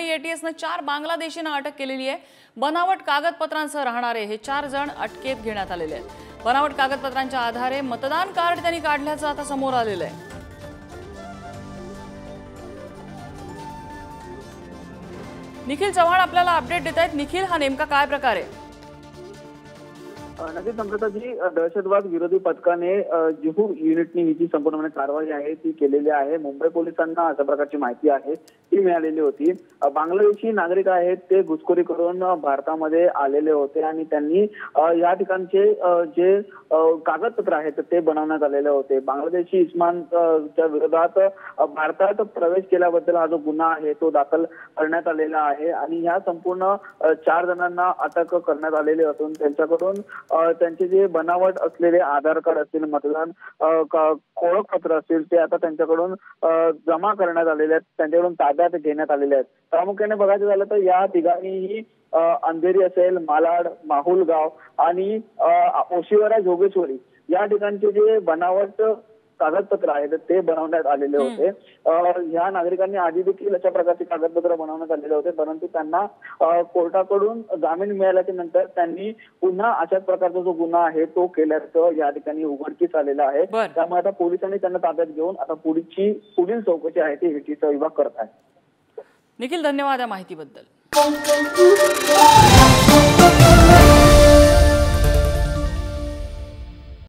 मुंबई एटीएसने 4 बांगलादेशींना अटक केलेली आहे। बनावट कागदपत्रांसह राहणारे हे 4 जण अटकेत घेण्यात आलेले आहेत। बनावट कागदपत्रांच्या आधारे मतदान कार्ड त्यांनी काढल्याचं आता समोर आलेलं आहे। निखिल चव्हाण आपल्याला अपडेट देत आहेत। निखिल, हा नेमका काय प्रकार आहे? नक्कीच समृद्धाजी, दहशतवाद विरोधी पथकाने जुहू युनिटनी ही जी संपूर्ण कारवाई आहे ती केलेली आहे। मुंबई पोलिसांना अशा प्रकारची माहिती आहे ती मिळालेली होती। बांगलादेशी नागरिक आहेत ते घुसखोरी करून भारतामध्ये आलेले होते आणि त्यांनी या ठिकाणचे जे कागदपत्र आहेत ते बनवण्यात आलेले होते। बांगलादेशी इस्मानच्या विरोधात भारतात प्रवेश केल्याबद्दल हा जो गुन्हा आहे तो दाखल करण्यात आलेला आहे आणि ह्या संपूर्ण 4 जणांना अटक करण्यात आलेली असून त्यांच्याकडून त्यांचे जे बनावट असलेले आधार कार्ड असतील, मतदान ओळखपत्र असतील ते आता त्यांच्याकडून जमा करण्यात आलेले आहेत, त्यांच्याकडून ताब्यात घेण्यात आलेले आहेत। प्रामुख्याने बघायचं झालं तर या ठिकाणीही अंधेरी असेल, मालाड, माहुलगाव आणि ओशिवरा जोगेश्वरी या ठिकाणचे जे बनावट कागदपत्र आहेत ते बनवण्यात आलेले होते। ह्या नागरिकांनी आधी देखील अशा प्रकारचे कागदपत्र बनवण्यात आलेले होते, परंतु त्यांना कोर्टाकडून जामीन मिळाल्याच्या नंतर त्यांनी पुन्हा अशाच प्रकारचा जो गुन्हा आहे तो केल्याचं या ठिकाणी उघडकीस आलेलं आहे। त्यामुळे आता पोलिसांनी त्यांना ताब्यात घेऊन आता पुढील चौकशी आहे ती एटीएसचा विभाग करत आहे। निखिल, धन्यवाद या माहितीबद्दल।